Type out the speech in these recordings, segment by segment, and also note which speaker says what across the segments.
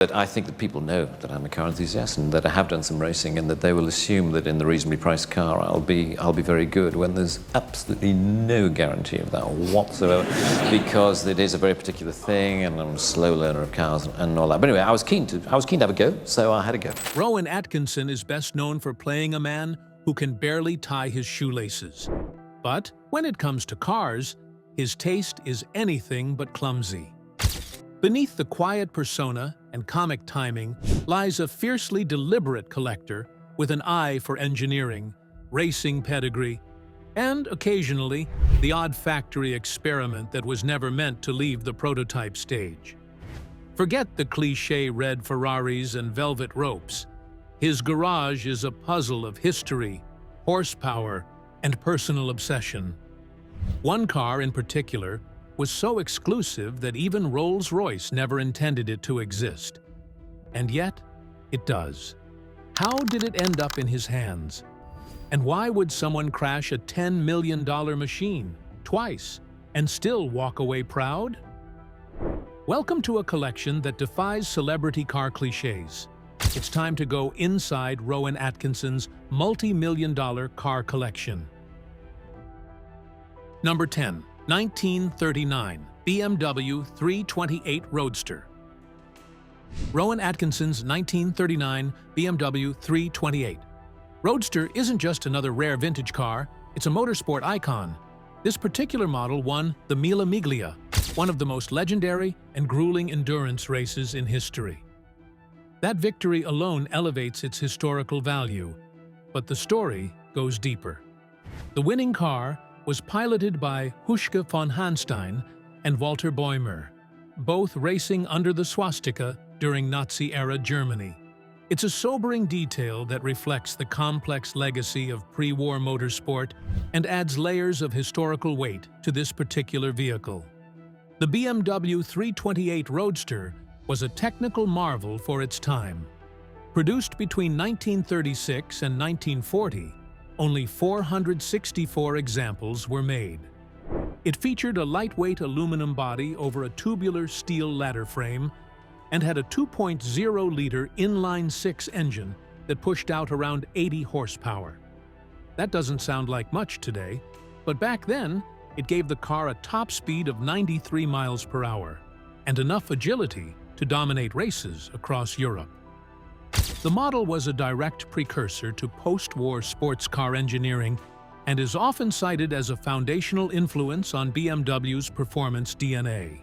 Speaker 1: But I think that people know that I'm a car enthusiast and that I have done some racing, and that they will assume that in the reasonably priced car I'll be very good, when there's absolutely no guarantee of that whatsoever, because it is a very particular thing, and I'm a slow learner of cars and all that. But anyway, I was keen to have a go, so I had a go.
Speaker 2: Rowan Atkinson is best known for playing a man who can barely tie his shoelaces. But when it comes to cars, his taste is anything but clumsy. Beneath the quiet persona and comic timing lies a fiercely deliberate collector with an eye for engineering, racing pedigree, and, occasionally, the odd factory experiment that was never meant to leave the prototype stage. Forget the cliché red Ferraris and velvet ropes. His garage is a puzzle of history, horsepower, and personal obsession. One car in particular was so exclusive that even Rolls-Royce never intended it to exist. And yet, it does. How did it end up in his hands? And why would someone crash a $10 million machine twice and still walk away proud? Welcome to a collection that defies celebrity car clichés. It's time to go inside Rowan Atkinson's multi-million-dollar car collection. Number 10. 1939 BMW 328 Roadster. Rowan Atkinson's 1939 BMW 328. Roadster isn't just another rare vintage car, it's a motorsport icon. This particular model won the Mille Miglia, one of the most legendary and grueling endurance races in history. That victory alone elevates its historical value, but the story goes deeper. The winning car was piloted by Huschke von Hanstein and Walter Bäumer, both racing under the swastika during Nazi-era Germany. It's a sobering detail that reflects the complex legacy of pre-war motorsport and adds layers of historical weight to this particular vehicle. The BMW 328 Roadster was a technical marvel for its time. Produced between 1936 and 1940, only 464 examples were made. It featured a lightweight aluminum body over a tubular steel ladder frame and had a 2.0-liter inline-six engine that pushed out around 80 horsepower. That doesn't sound like much today, but back then, it gave the car a top speed of 93 miles per hour and enough agility to dominate races across Europe. The model was a direct precursor to post-war sports car engineering and is often cited as a foundational influence on BMW's performance DNA.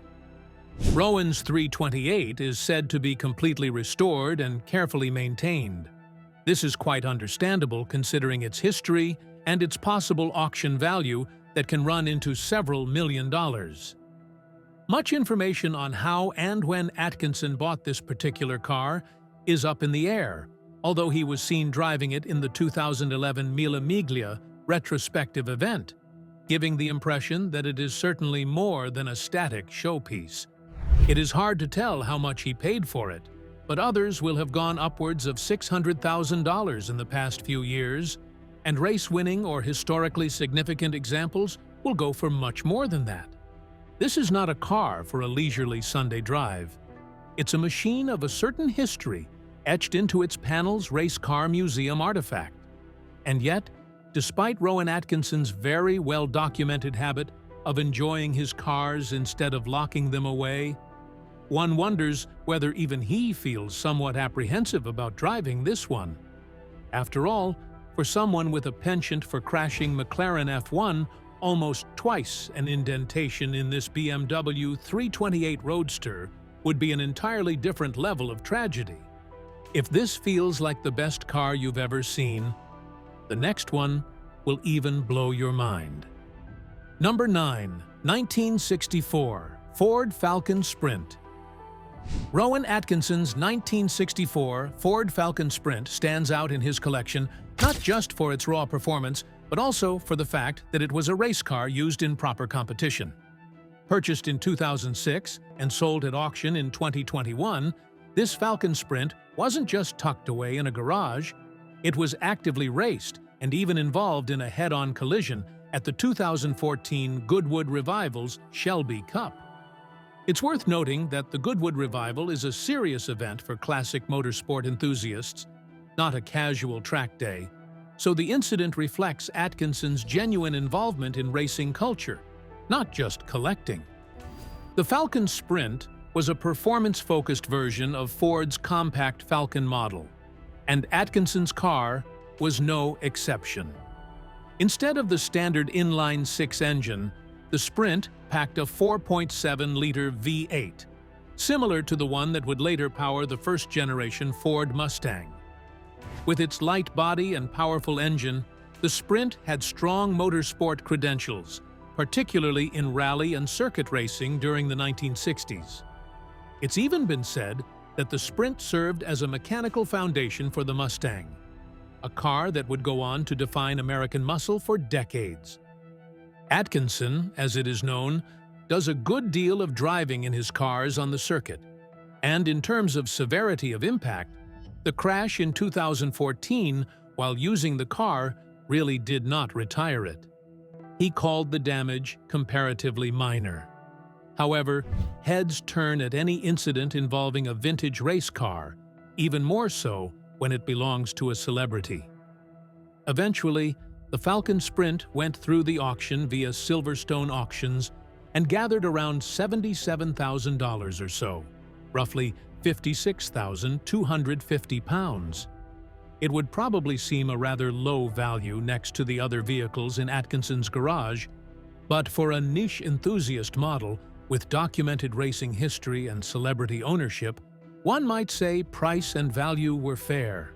Speaker 2: Rowan's 328 is said to be completely restored and carefully maintained. This is quite understandable considering its history and its possible auction value that can run into several $1 million. Much information on how and when Atkinson bought this particular car is up in the air, although he was seen driving it in the 2011 Mille Miglia retrospective event, giving the impression that it is certainly more than a static showpiece. It is hard to tell how much he paid for it, but others will have gone upwards of $600,000 in the past few years, and race-winning or historically significant examples will go for much more than that. This is not a car for a leisurely Sunday drive. It's a machine of a certain history etched into its panel's race car museum artifact. And yet, despite Rowan Atkinson's very well-documented habit of enjoying his cars instead of locking them away, one wonders whether even he feels somewhat apprehensive about driving this one. After all, for someone with a penchant for crashing McLaren F1, almost twice an indentation in this BMW 328 Roadster would be an entirely different level of tragedy. If this feels like the best car you've ever seen, the next one will even blow your mind. Number 9. 1964 Ford Falcon Sprint. Rowan Atkinson's 1964 Ford Falcon Sprint stands out in his collection not just for its raw performance, but also for the fact that it was a race car used in proper competition. Purchased in 2006 and sold at auction in 2021, this Falcon Sprint wasn't just tucked away in a garage, it was actively raced and even involved in a head-on collision at the 2014 Goodwood Revival's Shelby Cup. It's worth noting that the Goodwood revival is a serious event for classic motorsport enthusiasts, not a casual track day, so the incident reflects Atkinson's genuine involvement in racing culture, not just collecting. The Falcon Sprint was a performance-focused version of Ford's compact Falcon model, and Atkinson's car was no exception. Instead of the standard inline-six engine, the Sprint packed a 4.7-liter V8, similar to the one that would later power the first-generation Ford Mustang. With its light body and powerful engine, the Sprint had strong motorsport credentials, particularly in rally and circuit racing during the 1960s. It's even been said that the Sprint served as a mechanical foundation for the Mustang, a car that would go on to define American muscle for decades. Atkinson, as it is known, does a good deal of driving in his cars on the circuit, and in terms of severity of impact, the crash in 2014 while using the car really did not retire it. He called the damage comparatively minor. However, heads turn at any incident involving a vintage race car, even more so when it belongs to a celebrity. Eventually, the Falcon Sprint went through the auction via Silverstone Auctions and gathered around $77,000 or so, roughly 56,250 pounds. It would probably seem a rather low value next to the other vehicles in Atkinson's garage, but for a niche enthusiast model with documented racing history and celebrity ownership, one might say price and value were fair.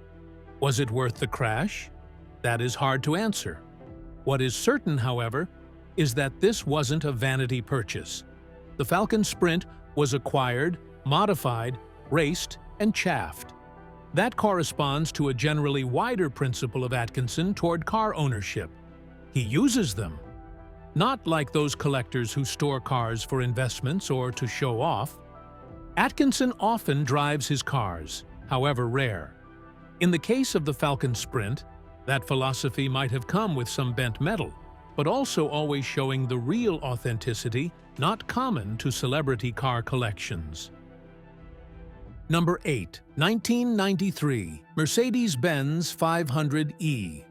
Speaker 2: Was it worth the crash? That is hard to answer. What is certain, however, is that this wasn't a vanity purchase. The Falcon Sprint was acquired, modified, raced, and chaffed. That corresponds to a generally wider principle of Atkinson toward car ownership. He uses them. Not like those collectors who store cars for investments or to show off. Atkinson often drives his cars, however rare. In the case of the Falcon Sprint, that philosophy might have come with some bent metal, but also always showing the real authenticity not common to celebrity car collections. Number 8. 1993 Mercedes-Benz 500e.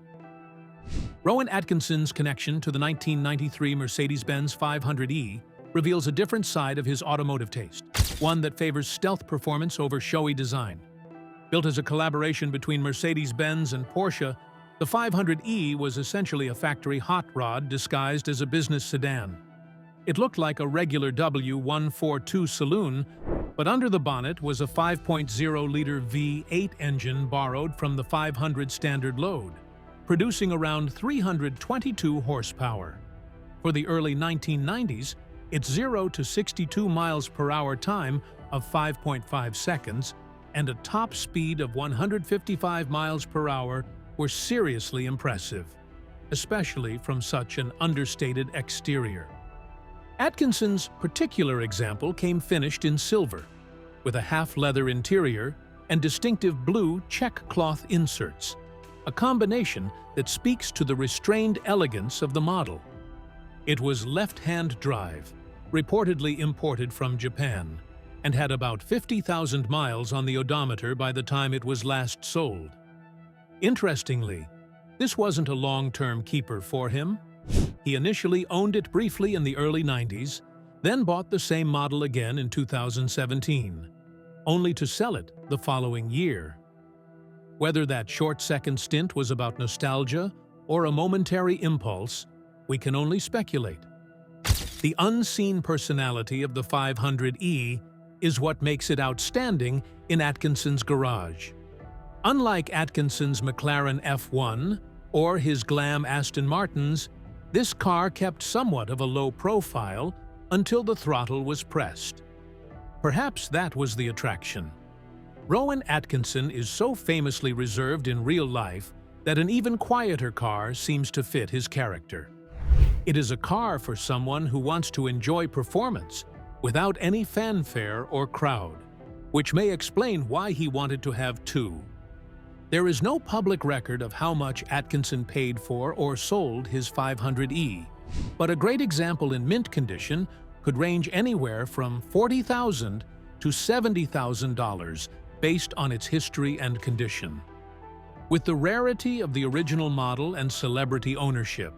Speaker 2: Rowan Atkinson's connection to the 1993 Mercedes-Benz 500e reveals a different side of his automotive taste, one that favors stealth performance over showy design. Built as a collaboration between Mercedes-Benz and Porsche, the 500e was essentially a factory hot rod disguised as a business sedan. It looked like a regular W142 saloon, but under the bonnet was a 5.0-liter V8 engine borrowed from the 500 standard load, producing around 322 horsepower. For the early 1990s, its 0 to 62 miles per hour time of 5.5 seconds and a top speed of 155 miles per hour were seriously impressive, especially from such an understated exterior. Atkinson's particular example came finished in silver, with a half-leather interior and distinctive blue check cloth inserts, a combination that speaks to the restrained elegance of the model. It was left-hand drive, reportedly imported from Japan, and had about 50,000 miles on the odometer by the time it was last sold. Interestingly, this wasn't a long-term keeper for him. He initially owned it briefly in the early 90s, then bought the same model again in 2017, only to sell it the following year. Whether that short-second stint was about nostalgia or a momentary impulse, we can only speculate. The unseen personality of the 500e is what makes it outstanding in Atkinson's garage. Unlike Atkinson's McLaren F1 or his glam Aston Martins, this car kept somewhat of a low profile until the throttle was pressed. Perhaps that was the attraction. Rowan Atkinson is so famously reserved in real life that an even quieter car seems to fit his character. It is a car for someone who wants to enjoy performance without any fanfare or crowd, which may explain why he wanted to have two. There is no public record of how much Atkinson paid for or sold his 500e, but a great example in mint condition could range anywhere from $40,000 to $70,000 based on its history and condition. With the rarity of the original model and celebrity ownership,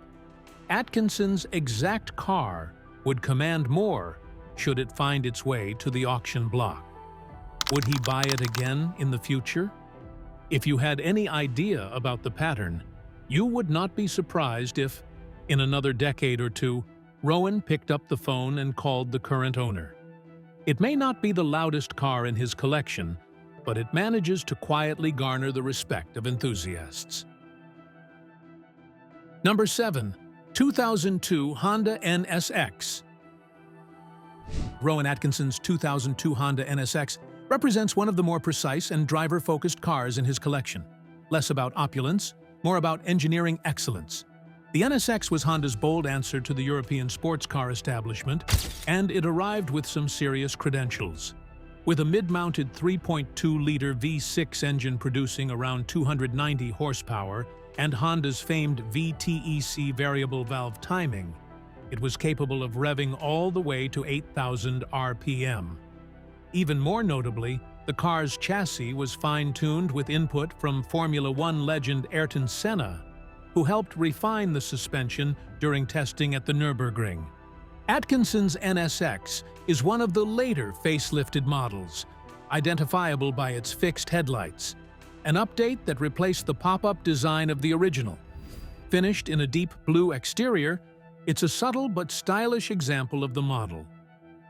Speaker 2: Atkinson's exact car would command more should it find its way to the auction block. Would he buy it again in the future? If you had any idea about the pattern, you would not be surprised if, in another decade or two, Rowan picked up the phone and called the current owner. It may not be the loudest car in his collection, but it manages to quietly garner the respect of enthusiasts. Number 7. 2002 Honda NSX. Rowan Atkinson's 2002 Honda NSX represents one of the more precise and driver-focused cars in his collection. Less about opulence, more about engineering excellence. The NSX was Honda's bold answer to the European sports car establishment, and it arrived with some serious credentials. With a mid-mounted 3.2-liter V6 engine producing around 290 horsepower and Honda's famed VTEC variable valve timing, it was capable of revving all the way to 8,000 RPM. Even more notably, the car's chassis was fine-tuned with input from Formula One legend Ayrton Senna, who helped refine the suspension during testing at the Nürburgring. Atkinson's NSX is one of the later facelifted models, identifiable by its fixed headlights, an update that replaced the pop-up design of the original. Finished in a deep blue exterior, it's a subtle but stylish example of the model.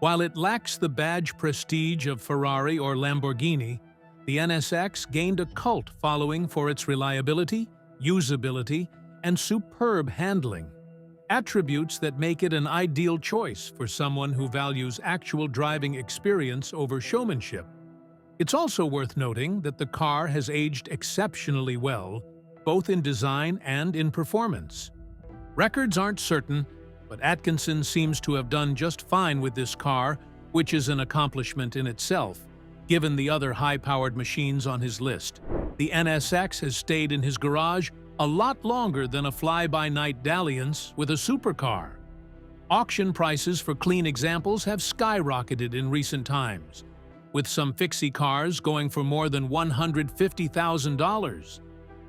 Speaker 2: While it lacks the badge prestige of Ferrari or Lamborghini, the NSX gained a cult following for its reliability, usability, and superb handling, attributes that make it an ideal choice for someone who values actual driving experience over showmanship. It's also worth noting that the car has aged exceptionally well, both in design and in performance. Records aren't certain, but Atkinson seems to have done just fine with this car, which is an accomplishment in itself, given the other high-powered machines on his list. The NSX has stayed in his garage a lot longer than a fly-by-night dalliance with a supercar. Auction prices for clean examples have skyrocketed in recent times, with some fixie cars going for more than $150,000.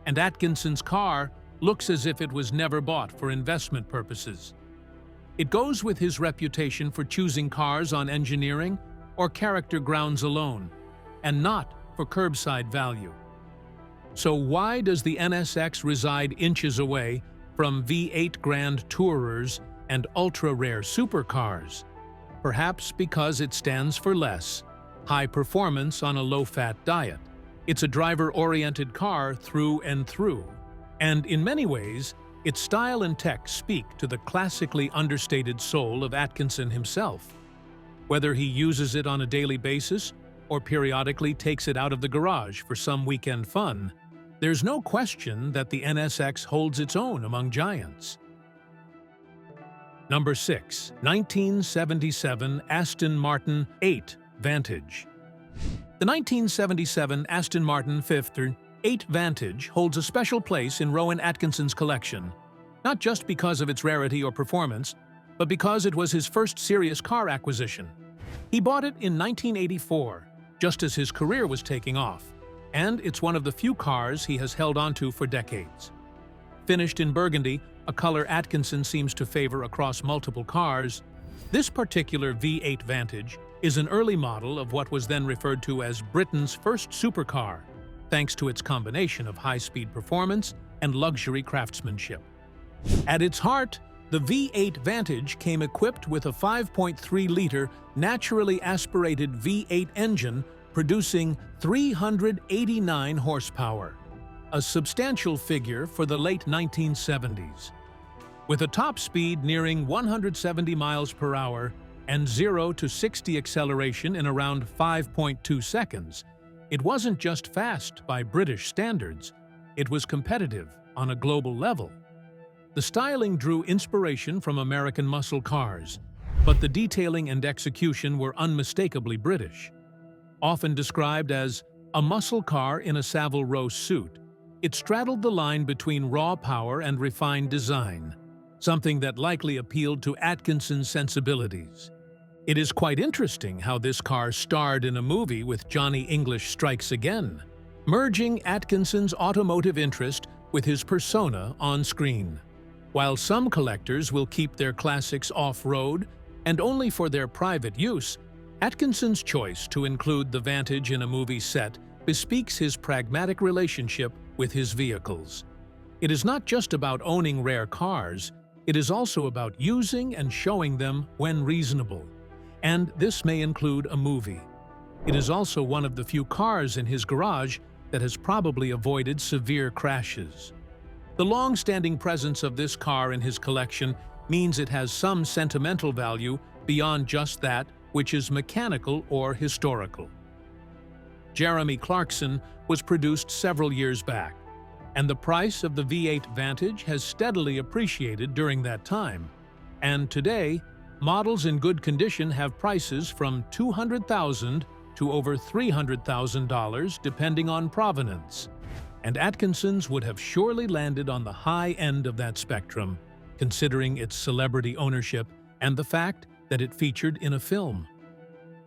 Speaker 2: And Atkinson's car looks as if it was never bought for investment purposes. It goes with his reputation for choosing cars on engineering or character grounds alone, and not for curbside value. So why does the NSX reside inches away from V8 Grand Tourers and ultra-rare supercars? Perhaps because it stands for less, high performance on a low-fat diet. It's a driver-oriented car through and through, and in many ways, its style and tech speak to the classically understated soul of Atkinson himself. Whether he uses it on a daily basis or periodically takes it out of the garage for some weekend fun, there's no question that the NSX holds its own among giants. Number 6. 1977 Aston Martin 8 Vantage. The 1977 Aston Martin 8 Vantage holds a special place in Rowan Atkinson's collection, not just because of its rarity or performance, but because it was his first serious car acquisition. He bought it in 1984, just as his career was taking off, and it's one of the few cars he has held onto for decades. Finished in burgundy, a color Atkinson seems to favor across multiple cars, this particular V8 Vantage is an early model of what was then referred to as Britain's first supercar, thanks to its combination of high-speed performance and luxury craftsmanship. At its heart, the V8 Vantage came equipped with a 5.3-liter naturally aspirated V8 engine producing 389 horsepower, a substantial figure for the late 1970s. With a top speed nearing 170 miles per hour and 0 to 60 acceleration in around 5.2 seconds, it wasn't just fast by British standards, it was competitive on a global level. The styling drew inspiration from American muscle cars, but the detailing and execution were unmistakably British. Often described as a muscle car in a Savile Row suit, it straddled the line between raw power and refined design, something that likely appealed to Atkinson's sensibilities. It is quite interesting how this car starred in a movie with Johnny English Strikes Again, merging Atkinson's automotive interest with his persona on screen. While some collectors will keep their classics off-road and only for their private use, Atkinson's choice to include the Vantage in a movie set bespeaks his pragmatic relationship with his vehicles. It is not just about owning rare cars, it is also about using and showing them when reasonable. And this may include a movie. It is also one of the few cars in his garage that has probably avoided severe crashes. The long-standing presence of this car in his collection means it has some sentimental value beyond just that which is mechanical or historical. Jeremy Clarkson was produced several years back, and the price of the V8 Vantage has steadily appreciated during that time. And today, models in good condition have prices from $200,000 to over $300,000 depending on provenance. And Atkinson's would have surely landed on the high end of that spectrum, considering its celebrity ownership and the fact that it featured in a film.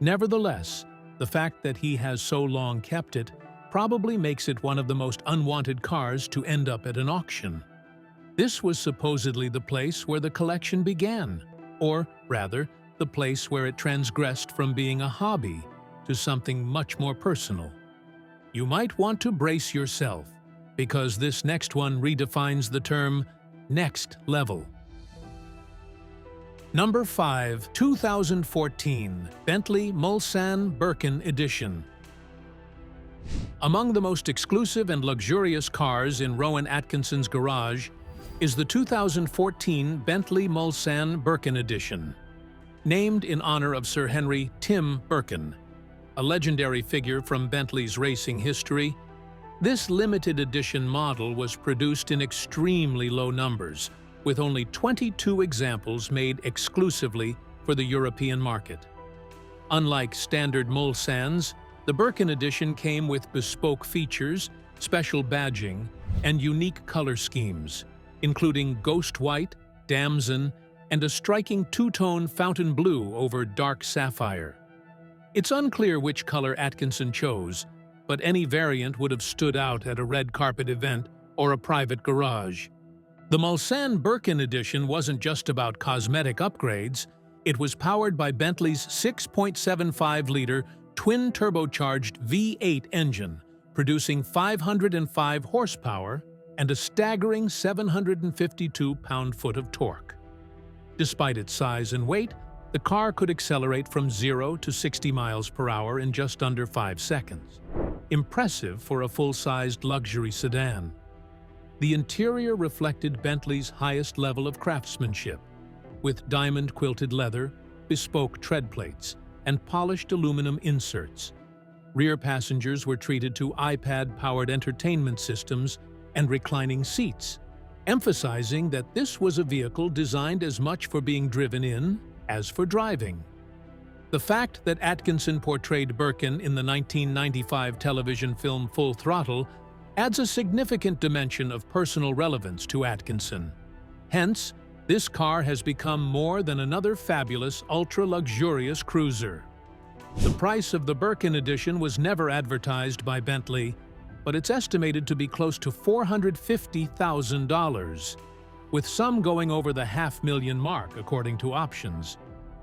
Speaker 2: Nevertheless, the fact that he has so long kept it probably makes it one of the most unwanted cars to end up at an auction. This was supposedly the place where the collection began, or rather, the place where it transgressed from being a hobby to something much more personal. You might want to brace yourself, because this next one redefines the term next level. Number 5, 2014 Bentley Mulsan Birkin Edition. Among the most exclusive and luxurious cars in Rowan Atkinson's garage is the 2014 Bentley Mulsan Birkin Edition. Named in honor of Sir Henry "Tim" Birkin, a legendary figure from Bentley's racing history, this limited edition model was produced in extremely low numbers, with only 22 examples made exclusively for the European market. Unlike standard Mulsans, the Birkin edition came with bespoke features, special badging, and unique color schemes, including ghost white, damson, and a striking two-tone fountain blue over dark sapphire. It's unclear which color Atkinson chose, but any variant would have stood out at a red carpet event or a private garage. The Mulsan Birkin edition wasn't just about cosmetic upgrades, it was powered by Bentley's 6.75-liter twin-turbocharged V8 engine, producing 505 horsepower and a staggering 752 pound-foot of torque. Despite its size and weight, the car could accelerate from 0 to 60 miles per hour in just under 5 seconds. Impressive for a full-sized luxury sedan. The interior reflected Bentley's highest level of craftsmanship, with diamond-quilted leather, bespoke tread plates, and polished aluminum inserts. Rear passengers were treated to iPad-powered entertainment systems and reclining seats, emphasizing that this was a vehicle designed as much for being driven in as for driving. The fact that Atkinson portrayed Birkin in the 1995 television film Full Throttle adds a significant dimension of personal relevance to Atkinson. Hence, this car has become more than another fabulous, ultra-luxurious cruiser. The price of the Birkin edition was never advertised by Bentley, but it's estimated to be close to $450,000, with some going over the $500,000 mark according to options.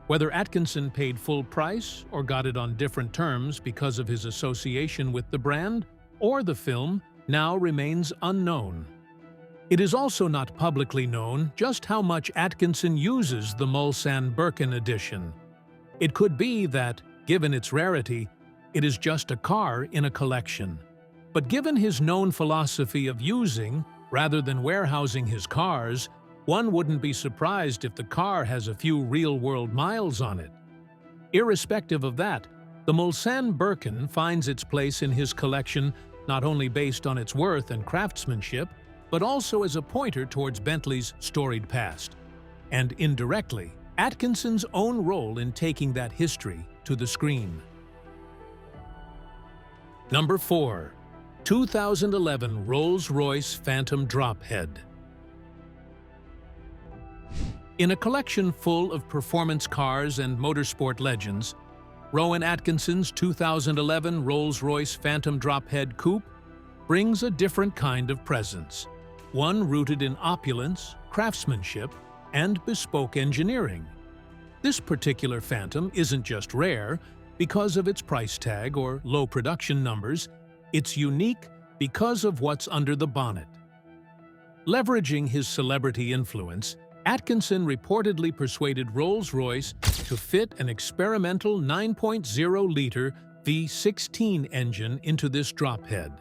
Speaker 2: Whether Atkinson paid full price or got it on different terms because of his association with the brand or the film now remains unknown. It is also not publicly known just how much Atkinson uses the Mulsan Birkin edition. It could be that, given its rarity, it is just a car in a collection. But given his known philosophy of using, rather than warehousing his cars, one wouldn't be surprised if the car has a few real-world miles on it. Irrespective of that, the Mulsan Birkin finds its place in his collection not only based on its worth and craftsmanship, but also as a pointer towards Bentley's storied past, and indirectly, Atkinson's own role in taking that history to the screen. Number 4. 2011 Rolls-Royce Phantom Drophead. In a collection full of performance cars and motorsport legends, Rowan Atkinson's 2011 Rolls-Royce Phantom Drophead Coupe brings a different kind of presence, one rooted in opulence, craftsmanship, and bespoke engineering. This particular Phantom isn't just rare because of its price tag or low production numbers, it's unique because of what's under the bonnet. Leveraging his celebrity influence, Atkinson reportedly persuaded Rolls-Royce to fit an experimental 9.0-liter V16 engine into this drophead,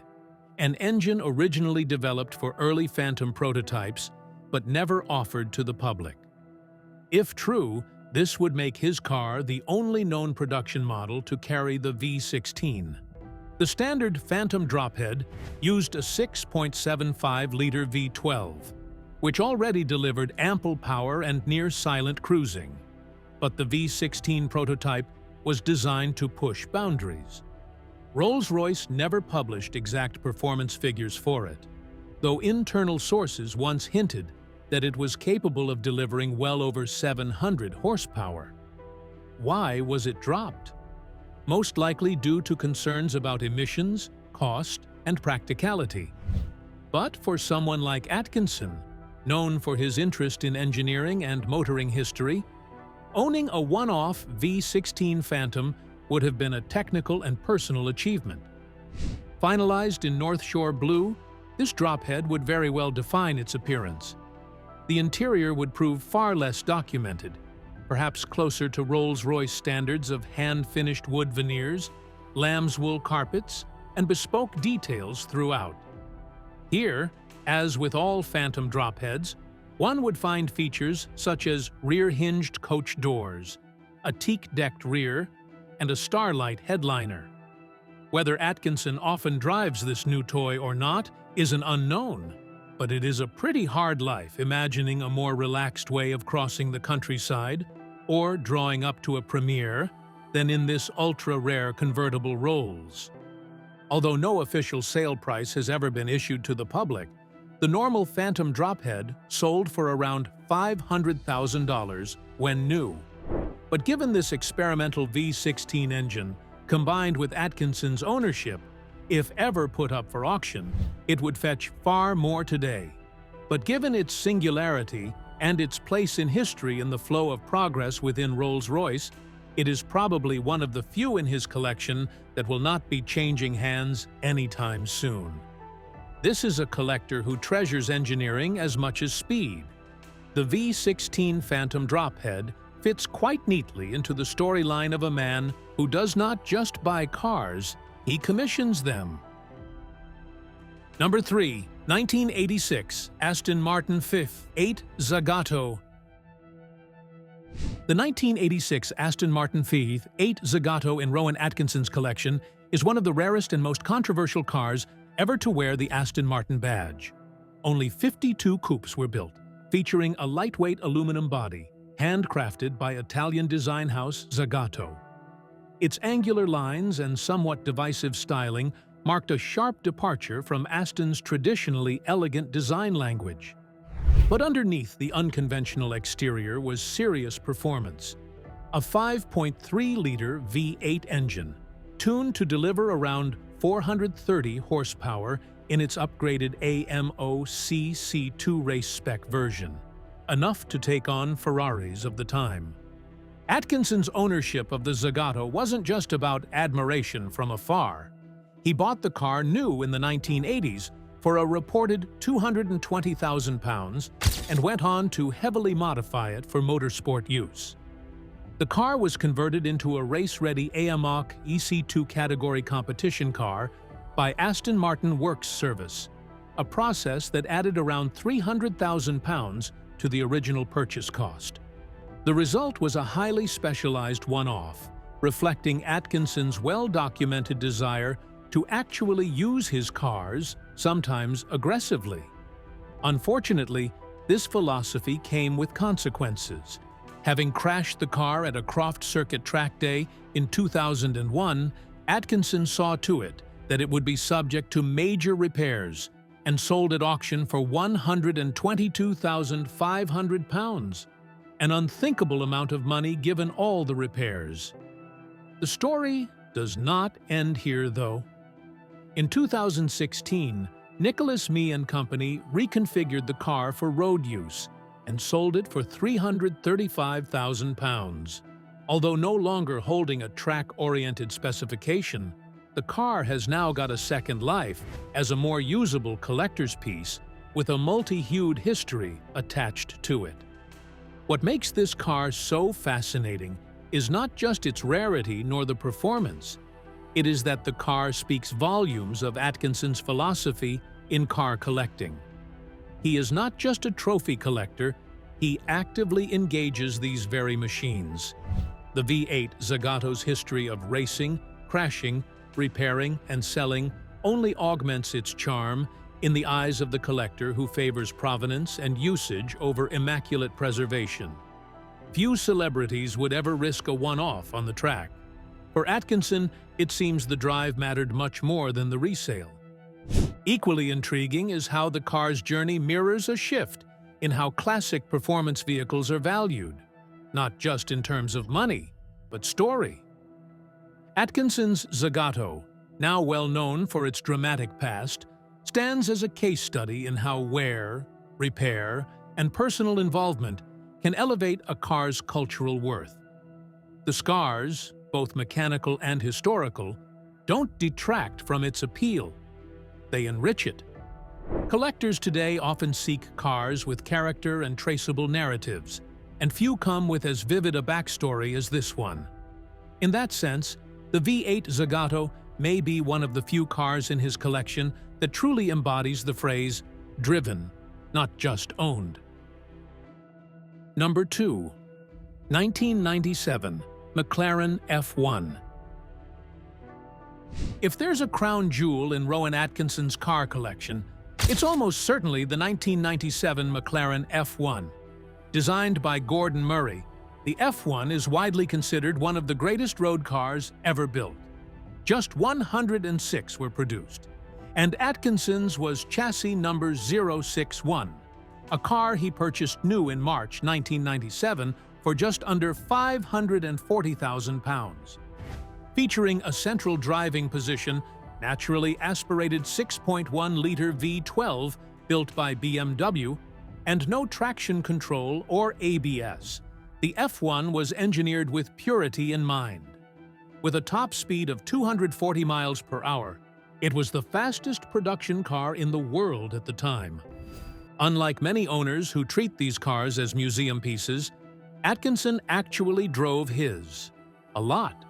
Speaker 2: an engine originally developed for early Phantom prototypes but never offered to the public. If true, this would make his car the only known production model to carry the V16. The standard Phantom drophead used a 6.75-liter V12, which already delivered ample power and near-silent cruising. But the V16 prototype was designed to push boundaries. Rolls-Royce never published exact performance figures for it, though internal sources once hinted that it was capable of delivering well over 700 horsepower. Why was it dropped? Most likely due to concerns about emissions, cost, and practicality. But for someone like Atkinson, known for his interest in engineering and motoring history, owning a one-off V16 Phantom would have been a technical and personal achievement. Finalized in North Shore blue, this drophead would very well define its appearance. The interior would prove far less documented, perhaps closer to Rolls-Royce standards of hand-finished wood veneers, lamb's wool carpets, and bespoke details throughout. Here, as with all Phantom dropheads, one would find features such as rear-hinged coach doors, a teak-decked rear, and a starlight headliner. Whether Atkinson often drives this new toy or not is an unknown, but it is a pretty hard life imagining a more relaxed way of crossing the countryside or drawing up to a premiere than in this ultra-rare convertible Rolls. Although no official sale price has ever been issued to the public, the normal Phantom drophead sold for around $500,000 when new. But given this experimental V16 engine, combined with Atkinson's ownership, if ever put up for auction, it would fetch far more today. But given its singularity and its place in history in the flow of progress within Rolls-Royce, it is probably one of the few in his collection that will not be changing hands anytime soon. This is a collector who treasures engineering as much as speed. The V16 Phantom drophead fits quite neatly into the storyline of a man who does not just buy cars, he commissions them. Number 3. 1986 Aston Martin V8 Zagato. The 1986 Aston Martin V8 Zagato in Rowan Atkinson's collection is one of the rarest and most controversial cars ever to wear the Aston Martin badge. Only 52 coupes were built, featuring a lightweight aluminum body, handcrafted by Italian design house Zagato. Its angular lines and somewhat divisive styling marked a sharp departure from Aston's traditionally elegant design language. But underneath the unconventional exterior was serious performance. A 5.3-liter V8 engine, tuned to deliver around 430 horsepower in its upgraded AMO CC2 race spec version, enough to take on Ferraris of the time. Atkinson's ownership of the Zagato wasn't just about admiration from afar. He bought the car new in the 1980s for a reported £220,000 and went on to heavily modify it for motorsport use. The car was converted into a race-ready AMOC EC2 category competition car by Aston Martin Works Service, a process that added around £300,000 to the original purchase cost. The result was a highly specialized one-off, reflecting Atkinson's well-documented desire to actually use his cars, sometimes aggressively. Unfortunately, this philosophy came with consequences. Having crashed the car at a Croft Circuit track day in 2001, Atkinson saw to it that it would be subject to major repairs and sold at auction for £122,500. an unthinkable amount of money given all the repairs. The story does not end here, though. In 2016, Nicholas Mee and Company reconfigured the car for road use and sold it for £335,000. Although no longer holding a track-oriented specification, the car has now got a second life as a more usable collector's piece with a multi-hued history attached to it. What makes this car so fascinating is not just its rarity nor the performance. It is that the car speaks volumes of Atkinson's philosophy in car collecting. He is not just a trophy collector, he actively engages these very machines. The V8 Zagato's history of racing, crashing, repairing, and selling only augments its charm in the eyes of the collector who favors provenance and usage over immaculate preservation. Few celebrities would ever risk a one-off on the track. For Atkinson, it seems the drive mattered much more than the resale. Equally intriguing is how the car's journey mirrors a shift in how classic performance vehicles are valued, not just in terms of money, but story. Atkinson's Zagato, now well known for its dramatic past, stands as a case study in how wear, repair, and personal involvement can elevate a car's cultural worth. The scars, both mechanical and historical, don't detract from its appeal. They enrich it. Collectors today often seek cars with character and traceable narratives, and few come with as vivid a backstory as this one. In that sense, the V8 Zagato may be one of the few cars in his collection that truly embodies the phrase, driven, not just owned. Number 2. 1997 McLaren F1. If there's a crown jewel in Rowan Atkinson's car collection, it's almost certainly the 1997 McLaren F1. Designed by Gordon Murray, the F1 is widely considered one of the greatest road cars ever built. Just 106 were produced, and Atkinson's was chassis number 061, a car he purchased new in March 1997 for just under £540,000. Featuring a central driving position, naturally aspirated 6.1-liter V12 built by BMW, and no traction control or ABS, the F1 was engineered with purity in mind. With a top speed of 240 miles per hour, it was the fastest production car in the world at the time. Unlike many owners who treat these cars as museum pieces, Atkinson actually drove his. A lot.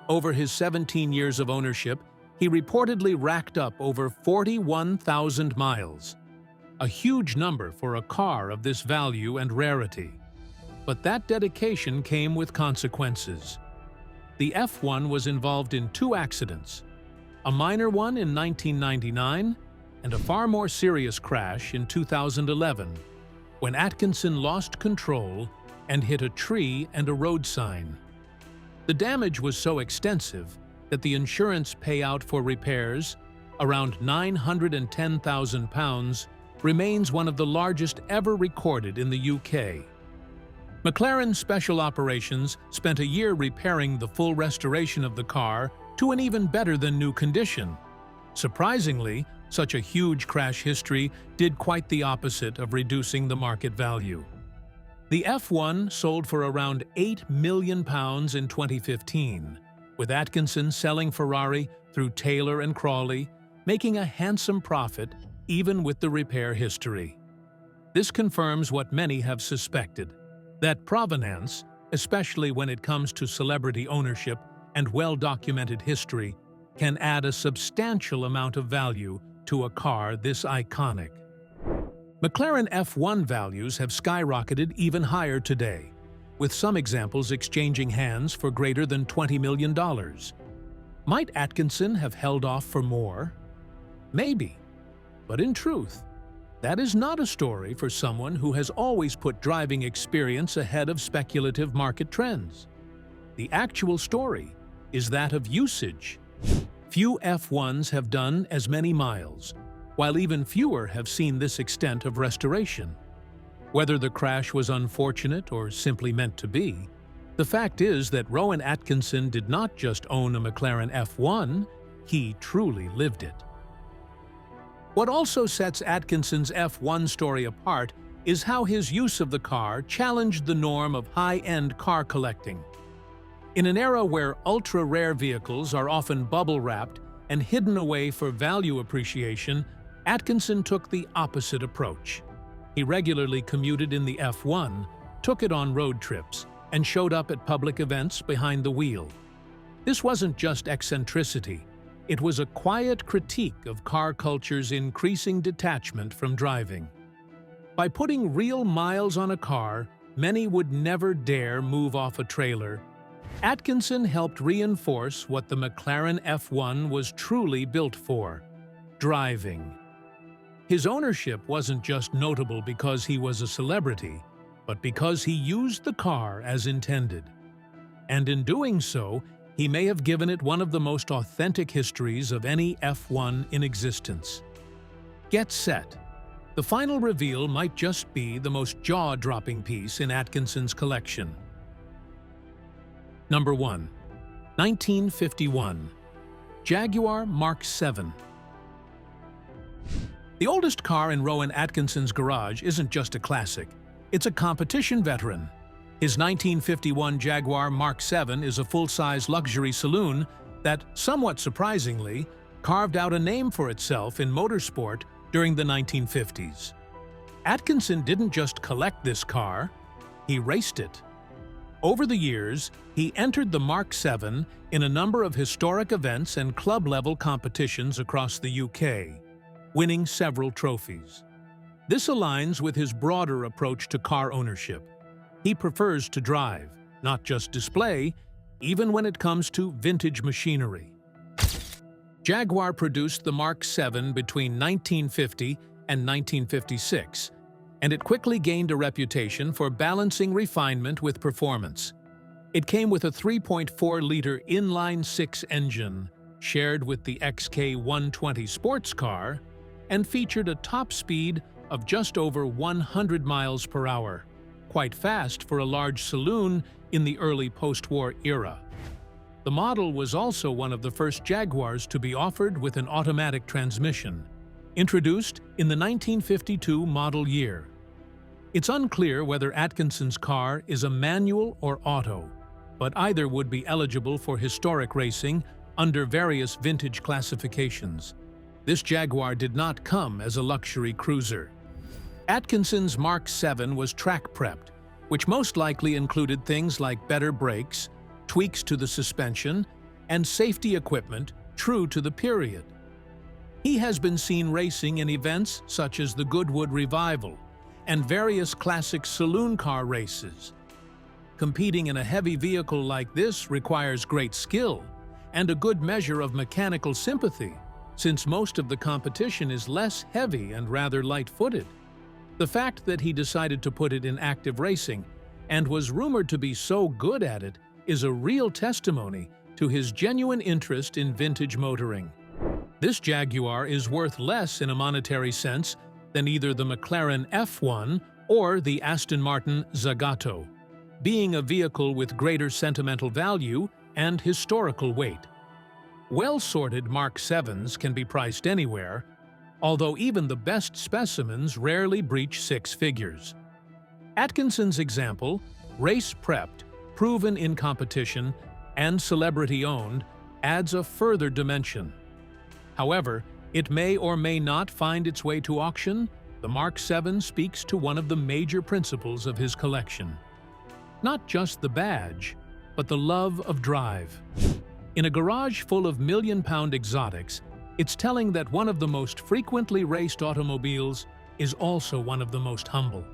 Speaker 2: Over his 17 years of ownership, he reportedly racked up over 41,000 miles. A huge number for a car of this value and rarity. But that dedication came with consequences. The F1 was involved in 2 accidents, a minor one in 1999 and a far more serious crash in 2011, when Atkinson lost control and hit a tree and a road sign. The damage was so extensive that the insurance payout for repairs, around £910,000, remains one of the largest ever recorded in the UK. McLaren Special Operations spent a year repairing the full restoration of the car to an even better than new condition. Surprisingly, such a huge crash history did quite the opposite of reducing the market value. The F1 sold for around £8 million in 2015, with Atkinson selling Ferrari through Taylor and Crawley, making a handsome profit even with the repair history. This confirms what many have suspected, that provenance, especially when it comes to celebrity ownership and well-documented history, can add a substantial amount of value to a car this iconic. McLaren F1 values have skyrocketed even higher today, with some examples exchanging hands for greater than $20 million. Might Atkinson have held off for more? Maybe. But in truth, that is not a story for someone who has always put driving experience ahead of speculative market trends. The actual story is that of usage. Few F1s have done as many miles, while even fewer have seen this extent of restoration. Whether the crash was unfortunate or simply meant to be, the fact is that Rowan Atkinson did not just own a McLaren F1, he truly lived it. What also sets Atkinson's F1 story apart is how his use of the car challenged the norm of high-end car collecting. In an era where ultra-rare vehicles are often bubble-wrapped and hidden away for value appreciation, Atkinson took the opposite approach. He regularly commuted in the F1, took it on road trips, and showed up at public events behind the wheel. This wasn't just eccentricity, it was a quiet critique of car culture's increasing detachment from driving. By putting real miles on a car many would never dare move off a trailer, Atkinson helped reinforce what the McLaren F1 was truly built for: driving. His ownership wasn't just notable because he was a celebrity, but because he used the car as intended. And in doing so, he may have given it one of the most authentic histories of any F1 in existence. Get set. The final reveal might just be the most jaw-dropping piece in Atkinson's collection. Number 1. 1951. Jaguar Mark 7. The oldest car in Rowan Atkinson's garage isn't just a classic, it's a competition veteran. His 1951 Jaguar Mark 7 is a full-size luxury saloon that, somewhat surprisingly, carved out a name for itself in motorsport during the 1950s. Atkinson didn't just collect this car, he raced it. Over the years, he entered the Mark 7 in a number of historic events and club-level competitions across the UK, winning several trophies. This aligns with his broader approach to car ownership. He prefers to drive, not just display, even when it comes to vintage machinery. Jaguar produced the Mark 7 between 1950 and 1956, and it quickly gained a reputation for balancing refinement with performance. It came with a 3.4-liter inline-six engine, shared with the XK120 sports car, and featured a top speed of just over 100 miles per hour, quite fast for a large saloon in the early post-war era. The model was also one of the first Jaguars to be offered with an automatic transmission, introduced in the 1952 model year. It's unclear whether Atkinson's car is a manual or auto, but either would be eligible for historic racing under various vintage classifications. This Jaguar did not come as a luxury cruiser. Atkinson's Mark 7 was track-prepped, which most likely included things like better brakes, tweaks to the suspension, and safety equipment true to the period. He has been seen racing in events such as the Goodwood Revival and various classic saloon car races. Competing in a heavy vehicle like this requires great skill and a good measure of mechanical sympathy, since most of the competition is less heavy and rather light-footed. The fact that he decided to put it in active racing and was rumored to be so good at it is a real testimony to his genuine interest in vintage motoring. This Jaguar is worth less in a monetary sense than either the McLaren F1 or the Aston Martin Zagato, being a vehicle with greater sentimental value and historical weight. Well-sorted Mark 7s can be priced anywhere, although even the best specimens rarely breach six figures. Atkinson's example, race-prepped, proven in competition, and celebrity-owned, adds a further dimension. However, it may or may not find its way to auction. The Mark 7 speaks to one of the major principles of his collection. Not just the badge, but the love of drive. In a garage full of million-pound exotics, it's telling that one of the most frequently raced automobiles is also one of the most humble.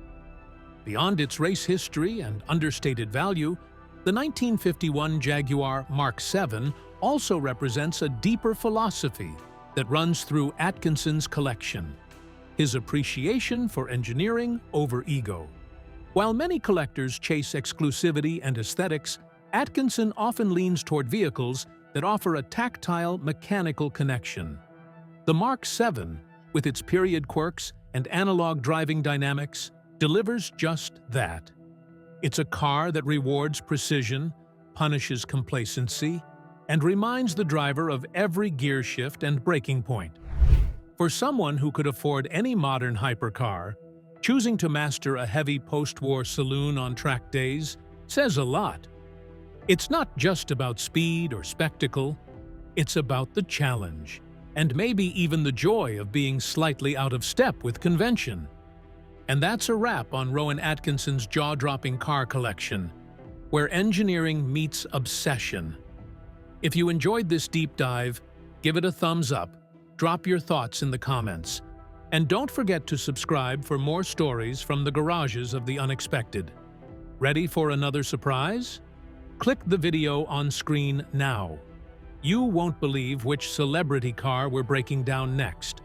Speaker 2: Beyond its race history and understated value, the 1951 Jaguar Mark 7 also represents a deeper philosophy that runs through Atkinson's collection: his appreciation for engineering over ego. While many collectors chase exclusivity and aesthetics, Atkinson often leans toward vehicles that offer a tactile, mechanical connection. The Mark 7, with its period quirks and analog driving dynamics, delivers just that. It's a car that rewards precision, punishes complacency, and reminds the driver of every gear shift and braking point. For someone who could afford any modern hypercar, choosing to master a heavy post-war saloon on track days says a lot. It's not just about speed or spectacle, it's about the challenge, and maybe even the joy of being slightly out of step with convention. And that's a wrap on Rowan Atkinson's jaw-dropping car collection, where engineering meets obsession. If you enjoyed this deep dive, give it a thumbs up, drop your thoughts in the comments, and don't forget to subscribe for more stories from the garages of the unexpected. Ready for another surprise? Click the video on screen now. You won't believe which celebrity car we're breaking down next.